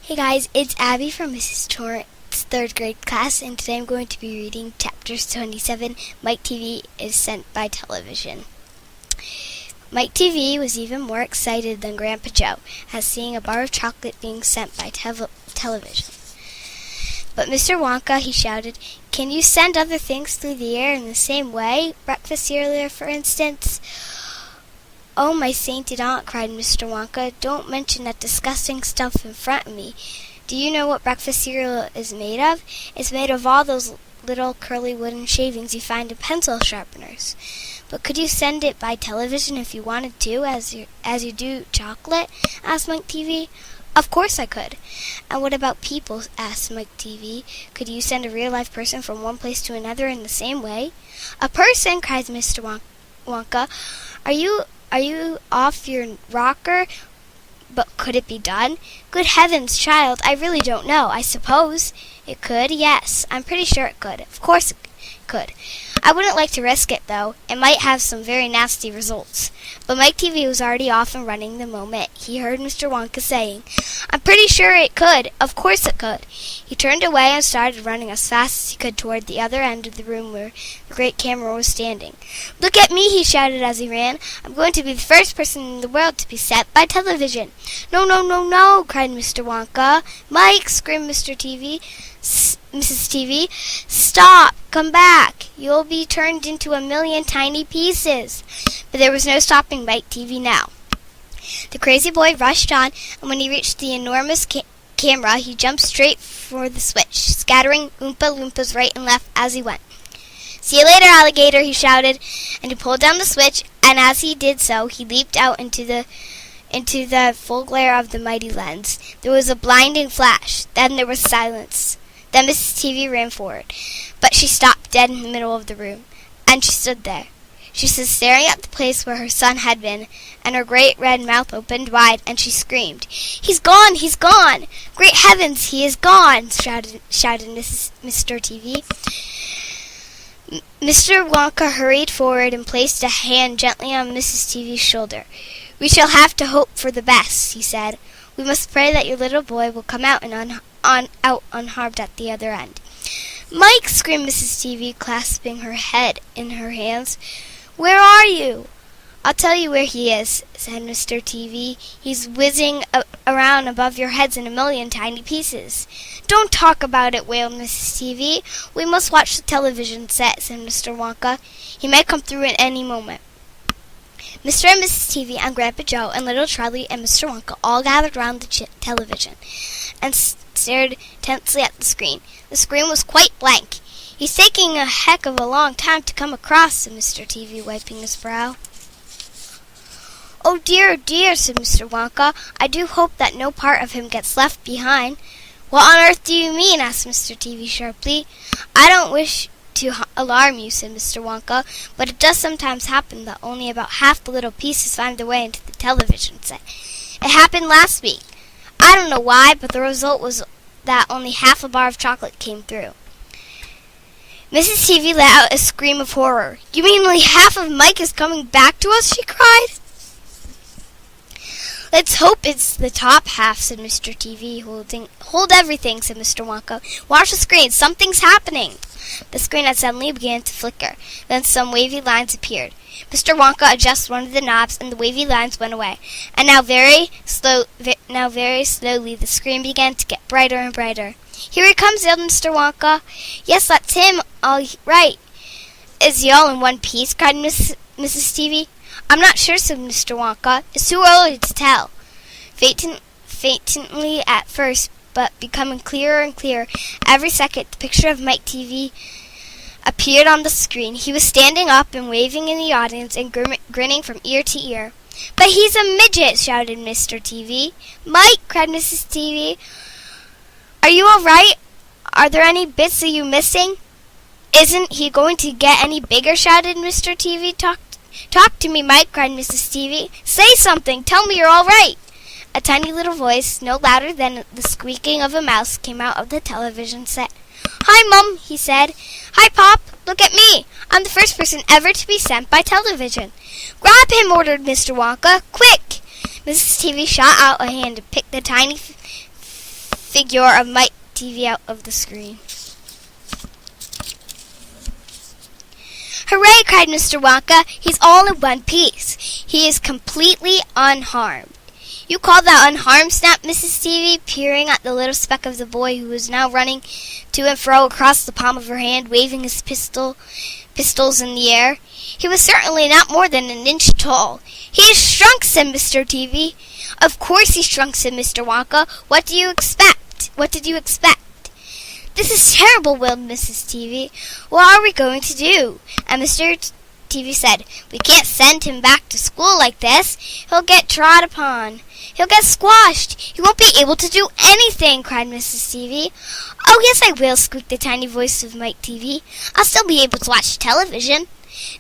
Hey guys, it's Abby from Mrs. Torrance's 3rd grade class, and today I'm going to be reading chapters 27, Mike TV is Sent by Television. Mike TV was even more excited than Grandpa Joe at seeing a bar of chocolate being sent by television. But Mr. Wonka, he shouted, "Can you send other things through the air in the same way? Breakfast cereal, for instance?" "Oh, my sainted aunt," cried Mr. Wonka, "don't mention that disgusting stuff in front of me. Do you know what breakfast cereal is made of? It's made of all those little curly wooden shavings you find in pencil sharpeners." "But could you send it by television if you wanted to, as you do chocolate?" asked Mike TV. "Of course I could." "And what about people?" asked Mike TV. "Could you send a real-life person from one place to another in the same way?" "A person!" cried Mr. Wonka. Are you off your rocker? But could it be done?" "Good heavens, child, I really don't know. I suppose it could, yes. I'm pretty sure it could. Of course it could. I wouldn't like to risk it, though. It might have some very nasty results." But Mike TV was already off and running the moment he heard Mr. Wonka saying, "I'm pretty sure it could. Of course it could." He turned away and started running as fast as he could toward the other end of the room where the great camera was standing. "Look at me," he shouted as he ran. "I'm going to be the first person in the world to be sent by television." "No, no, no, no!" cried Mr. Wonka. "Mike!" screamed Mrs. TV. "Stop! Come back! You'll be turned into a million tiny pieces." But there was no stopping Mike TV now. The crazy boy rushed on, and when he reached the enormous camera, he jumped straight for the switch, scattering Oompa Loompas right and left as he went. "See you later, alligator!" he shouted, and he pulled down the switch, and as he did so, he leaped out into the full glare of the mighty lens. There was a blinding flash. Then there was silence. Then Mrs. TV ran forward, but she stopped dead in the middle of the room, and she stood there. She stood staring at the place where her son had been, and her great red mouth opened wide, and she screamed, "He's gone! He's gone! Great heavens, he is gone!" shouted Mr. TV. Mr. Wonka hurried forward and placed a hand gently on Mrs. TV's shoulder. "We shall have to hope for the best," he said. "We must pray that your little boy will come out out unharmed at the other end." "Mike!" screamed Mrs. TV, clasping her head in her hands. "Where are you?" "I'll tell you where he is," said Mr. TV. "He's whizzing around above your heads in a million tiny pieces." "Don't talk about it," wailed Mrs. TV. "We must watch the television set," said Mr. Wonka. "He might come through at any moment." Mr. and Mrs. TV and Grandpa Joe and little Charlie and Mr. Wonka all gathered round the television and stared tensely at the screen. The screen was quite blank. "He's taking a heck of a long time to come across," said Mr. TV, wiping his brow. "Oh dear, said Mr. Wonka. "I do hope that no part of him gets left behind." "What on earth do you mean?" asked Mr. TV sharply. "I don't wish to alarm you," said Mr. Wonka, "but it does sometimes happen that only about half the little pieces find their way into the television set. It happened last week. I don't know why, but the result was that only half a bar of chocolate came through." Mrs. TV let out a scream of horror. "You mean only half of Mike is coming back to us?" she cried. "Let's hope it's the top half," said Mr. TV. Hold everything," said Mr. Wonka. "Watch the screen. Something's happening." The screen had suddenly began to flicker. Then some wavy lines appeared. Mr. Wonka adjusted one of the knobs, and the wavy lines went away. And now very slowly, the screen began to get brighter and brighter. "Here he comes," yelled Mr. Wonka. "Yes, that's him, all right." "Is he all in one piece?" cried Mrs. TV. "I'm not sure," said Mr. Wonka. "It's too early to tell." Faintly at first, but becoming clearer and clearer every second, the picture of Mike TV appeared on the screen. He was standing up and waving in the audience and grinning from ear to ear. "But he's a midget!" shouted Mr. TV. "Mike!" cried Mrs. TV. "Are you all right? Are there any bits of you missing?" "Isn't he going to get any bigger?" shouted Mr. TV. Talk to me, Mike!" cried Mrs. TV. "Say something! Tell me you're all right!" A tiny little voice, no louder than the squeaking of a mouse, came out of the television set. "Hi, Mum," he said. "Hi, Pop. Look at me. I'm the first person ever to be sent by television." "Grab him," ordered Mr. Wonka. "Quick!" Mrs. TV shot out a hand and picked the tiny figure of Mike TV out of the screen. "Hooray!" cried Mr. Wonka. "He's all in one piece. He is completely unharmed." "You call that unharmed?" snapped Mrs. TV, peering at the little speck of the boy who was now running to and fro across the palm of her hand, waving his pistols in the air. "He was certainly not more than an inch tall." "He is shrunk," said Mr. TV. "Of course he's shrunk," said Mr. Wonka. What did you expect? "This is terrible," wailed Mrs. TV. "What are we going to do?" And Mr. TV said, "We can't send him back to school like this. He'll get trod upon. He'll get squashed. He won't be able to do anything," cried Mrs. TV. "Oh, yes, I will," squeaked the tiny voice of Mike TV. "I'll still be able to watch television."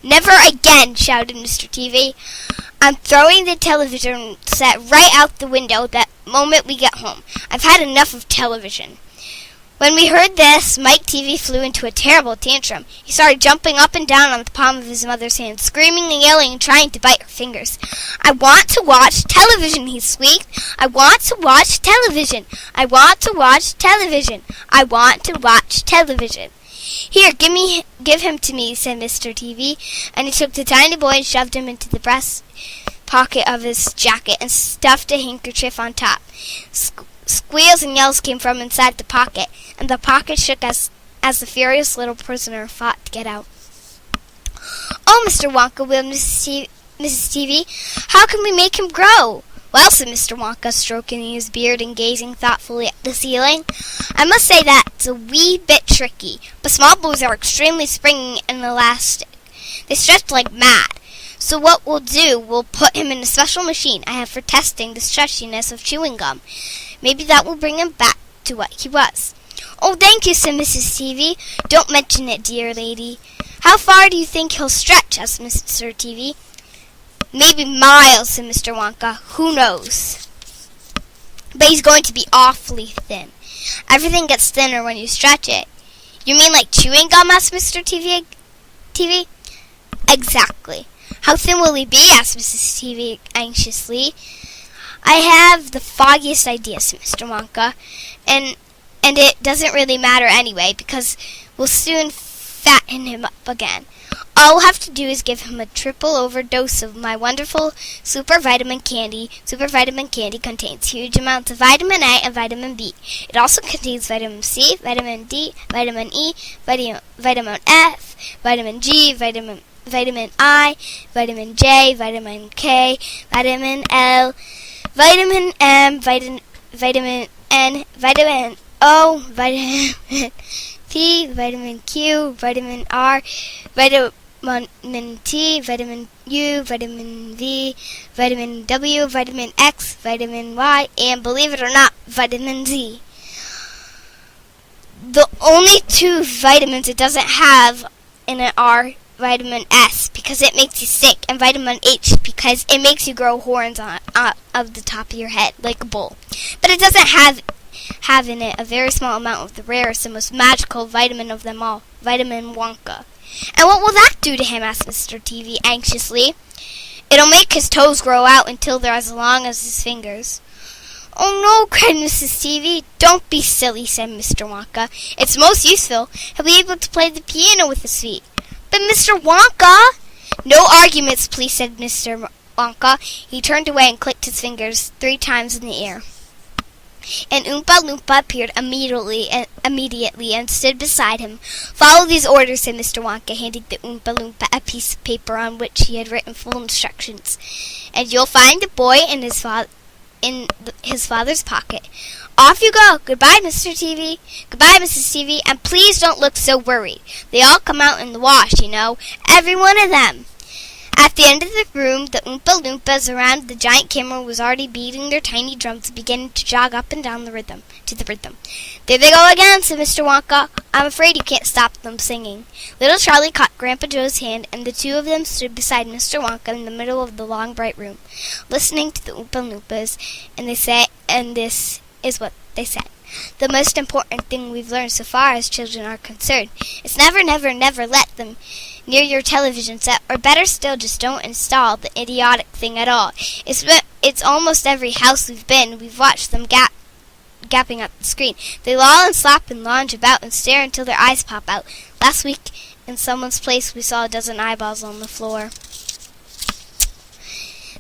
"Never again," shouted Mr. TV. "I'm throwing the television set right out the window the moment we get home. I've had enough of television." When we heard this, Mike TV flew into a terrible tantrum. He started jumping up and down on the palm of his mother's hand, screaming and yelling and trying to bite her fingers. "I want to watch television," he squeaked. "I want to watch television. I want to watch television. I want to watch television." "Here, give him to me," said Mr. TV, and he took the tiny boy and shoved him into the breast pocket of his jacket and stuffed a handkerchief on top. Squeals and yells came from inside the pocket, and the pocket shook as the furious little prisoner fought to get out. "Oh, Mr. Wonka," wailed Mrs. TV, "how can we make him grow?" "Well," said Mr. Wonka, stroking his beard and gazing thoughtfully at the ceiling, "I must say that's a wee bit tricky, but small boys are extremely springy and elastic. They stretch like mad. So what we'll do, we'll put him in a special machine I have for testing the stretchiness of chewing gum. Maybe that will bring him back to what he was." "Oh, thank you," said Mrs. TV. "Don't mention it, dear lady." "How far do you think he'll stretch?" asked Mr. TV. "Maybe miles," said Mr. Wonka. "Who knows? But he's going to be awfully thin. Everything gets thinner when you stretch it." "You mean like chewing gum?" asked Mr. TV. "Exactly." "How thin will he be?" asked Mrs. TV anxiously. "I have the foggiest idea," said Mr. Wonka, and it doesn't really matter anyway, because we'll soon fatten him up again. All we'll have to do is give him a triple overdose of my wonderful Super Vitamin Candy. Super Vitamin Candy contains huge amounts of vitamin A and vitamin B. It also contains vitamin C, vitamin D, vitamin E, vitamin F, vitamin G, vitamin I, vitamin J, vitamin K, vitamin L, vitamin M, vitamin N, vitamin O, vitamin P, vitamin Q, vitamin R, vitamin T, vitamin U, vitamin V, vitamin W, vitamin X, vitamin Y, and believe it or not, vitamin Z. The only two vitamins it doesn't have in it are vitamin S, because it makes you sick, and vitamin H, because it makes you grow horns on of the top of your head, like a bull. But it doesn't have in it a very small amount of the rarest and most magical vitamin of them all, vitamin Wonka. "And what will that do to him?" asked Mr. TV anxiously. "It'll make his toes grow out until they're as long as his fingers." "Oh no," cried Mrs. TV. "Don't be silly," said Mr. Wonka. "It's most useful. He'll be able to play the piano with his feet." "But Mr. Wonka—" "No arguments, please," said Mr. Wonka. He turned away and clicked his fingers 3 times in the air. And Oompa Loompa appeared immediately and stood beside him. "Follow these orders," said Mr. Wonka, handing the Oompa Loompa a piece of paper on which he had written full instructions. "And you'll find the boy in his father's pocket. Off you go. Goodbye, Mr. TV. Goodbye, Mrs. TV. And please don't look so worried. They all come out in the wash, you know. Every one of them." At the end of the room, the Oompa Loompas around the giant camera was already beating their tiny drums, beginning to jog up and down to the rhythm. "There they go again," said Mr. Wonka. "I'm afraid you can't stop them singing." Little Charlie caught Grandpa Joe's hand, and the two of them stood beside Mr. Wonka in the middle of the long, bright room, listening to the Oompa Loompas, and this is what they said. "The most important thing we've learned so far as children are concerned is never, never, never let them near your television set, or better still, just don't install the idiotic thing at all. It's almost every house we've watched them gapping at the screen. They loll and slap and lounge about and stare until their eyes pop out. Last week, in someone's place, we saw a dozen eyeballs on the floor.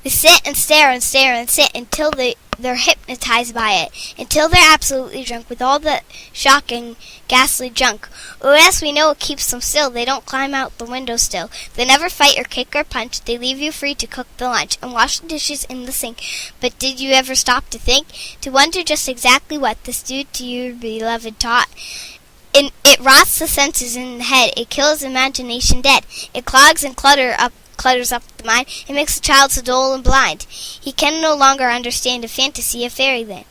They sit and stare and stare and sit until they're hypnotized by it, until they're absolutely drunk with all the shocking, ghastly junk. Or else we know it keeps them still. They don't climb out the window still. They never fight or kick or punch. They leave you free to cook the lunch and wash the dishes in the sink. But did you ever stop to think? To wonder just exactly what this dude to your beloved taught? It rots the senses in the head. It kills imagination dead. It clogs and clutters up the mind. It makes the child so dull and blind. He can no longer understand a fantasy of fairyland.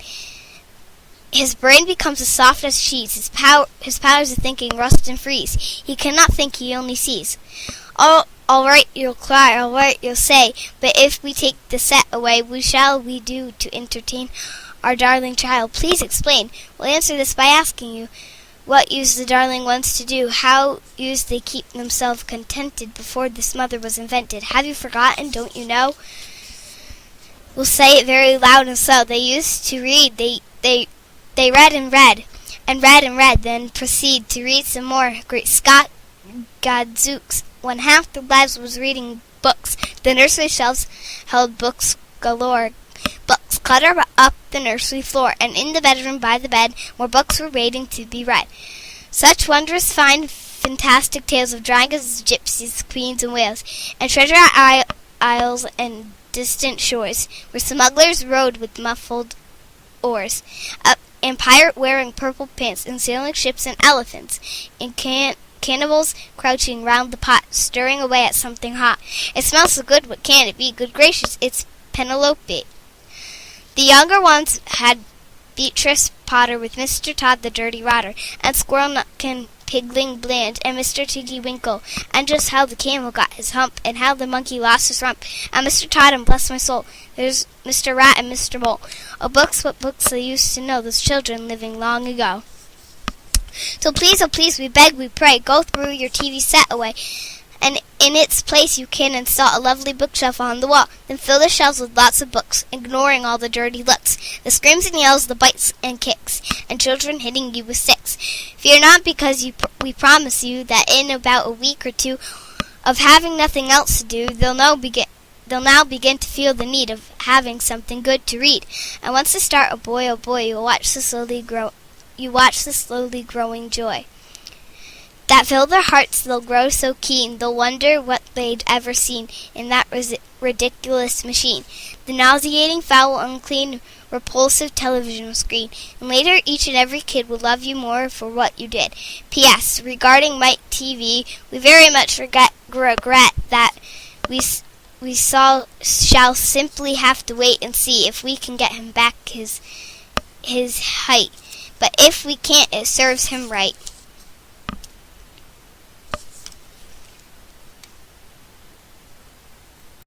His brain becomes as soft as cheese. His powers of thinking rust and freeze. He cannot think, he only sees. All right, you'll cry, all right, you'll say, but if we take the set away, what shall we do to entertain our darling child? Please explain. We'll answer this by asking you, what used the darling ones to do? How used they keep themselves contented before this mother was invented? Have you forgotten? Don't you know? We'll say it very loud and slow. They used to read. They read and read, and read and read, then proceed to read some more. Great Scott, Gadzooks! When half their lives was reading books, the nursery shelves held books galore. Books cluttered up the nursery floor, and in the bedroom by the bed, more books were waiting to be read. Such wondrous fine, fantastic tales of dragons, gypsies, queens, and whales, and treasure isles and distant shores, where smugglers rowed with muffled oars, and pirate wearing purple pants, and sailing ships and elephants, and cannibals crouching round the pot, stirring away at something hot. It smells so good, what can it be? Good gracious, it's Penelope. The younger ones had Beatrice Potter with Mr. Todd the Dirty Rotter, and Squirrel Nutkin Pigling Bland, and Mr. Tiggy Winkle, and just how the camel got his hump, and how the monkey lost his rump, and Mr. Todd, and bless my soul, there's Mr. Rat and Mr. Mole. Oh, books, what books they used to know, those children living long ago. So please, oh please, we beg, we pray, go through your TV set away, and in its place you can install a lovely bookshelf on the wall. Then fill the shelves with lots of books, ignoring all the dirty looks, the screams and yells, the bites and kicks, and children hitting you with sticks. Fear not, because we promise you that in about a week or two of having nothing else to do, they'll now begin to feel the need of having something good to read. And once they start, oh boy, you'll watch the slowly growing joy that fill their hearts. They'll grow so keen, they'll wonder what they'd ever seen in that ridiculous machine, the nauseating, foul, unclean, repulsive television screen. And later, each and every kid will love you more for what you did. P.S. Regarding Mike TV, we very much regret that we shall simply have to wait and see if we can get him back his height. But if we can't, it serves him right.